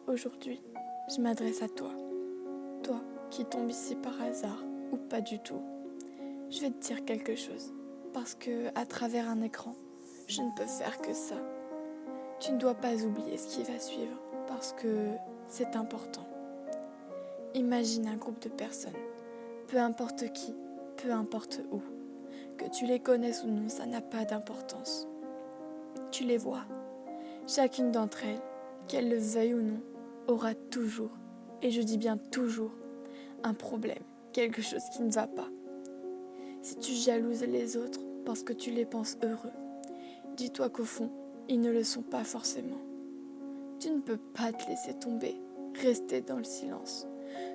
Aujourd'hui, je m'adresse à toi. Toi qui tombes ici par hasard ou pas du tout. Je vais te dire quelque chose. Parce que à travers un écran, je ne peux faire que ça. Tu ne dois pas oublier ce qui va suivre. Parce que c'est important. Imagine un groupe de personnes. Peu importe qui, peu importe où. Que tu les connaisses ou non, ça n'a pas d'importance. Tu les vois. Chacune d'entre elles, qu'elle le veuille ou non, aura toujours, et je dis bien toujours, un problème, quelque chose qui ne va pas. Si tu jalouses les autres parce que tu les penses heureux, dis-toi qu'au fond, ils ne le sont pas forcément. Tu ne peux pas te laisser tomber, rester dans le silence,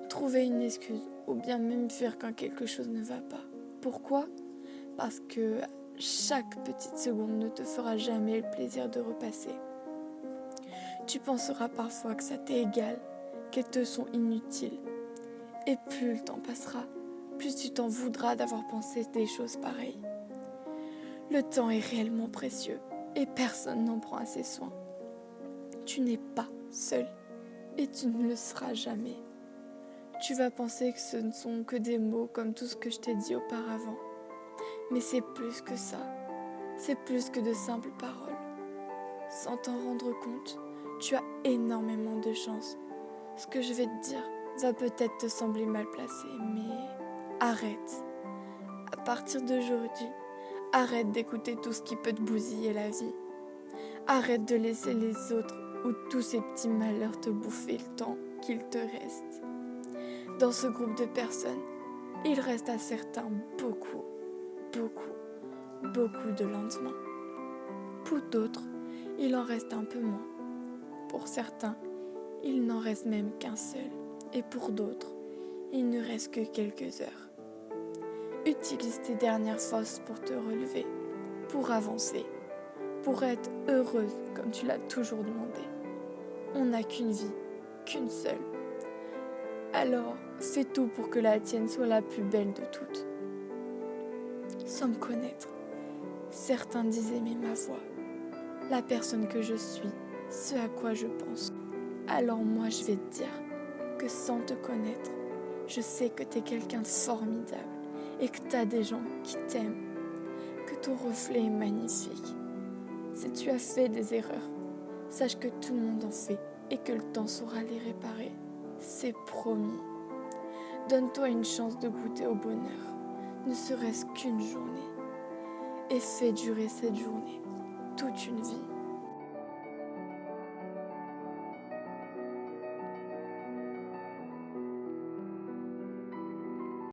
trouver une excuse ou bien même faire quand quelque chose ne va pas. Pourquoi ? Parce que chaque petite seconde ne te fera jamais le plaisir de repasser. Tu penseras parfois que ça t'est égal, qu'elles te sont inutiles. Et plus le temps passera, plus tu t'en voudras d'avoir pensé des choses pareilles. Le temps est réellement précieux et personne n'en prend assez soin. Tu n'es pas seul et tu ne le seras jamais. Tu vas penser que ce ne sont que des mots comme tout ce que je t'ai dit auparavant. Mais c'est plus que ça. C'est plus que de simples paroles. Sans t'en rendre compte, tu as énormément de chance. Ce que je vais te dire va peut-être te sembler mal placé, mais arrête. À partir d'aujourd'hui, arrête d'écouter tout ce qui peut te bousiller la vie. Arrête de laisser les autres ou tous ces petits malheurs te bouffer le temps qu'il te reste. Dans ce groupe de personnes, il reste à certains beaucoup de lendemains. Pour d'autres, il en reste un peu moins. Pour certains, il n'en reste même qu'un seul. Et pour d'autres, il ne reste que quelques heures. Utilise tes dernières forces pour te relever, pour avancer, pour être heureuse comme tu l'as toujours demandé. On n'a qu'une vie, qu'une seule. Alors, fais tout pour que la tienne soit la plus belle de toutes. Sans me connaître, certains disent aimer ma voix, la personne que je suis, ce à quoi je pense. Alors moi, je vais te dire que sans te connaître, je sais que tu es quelqu'un de formidable et que tu as des gens qui t'aiment, que ton reflet est magnifique. Si tu as fait des erreurs, sache que tout le monde en fait et que le temps saura les réparer. C'est promis. Donne-toi une chance de goûter au bonheur, ne serait-ce qu'une journée, et fais durer cette journée toute une vie.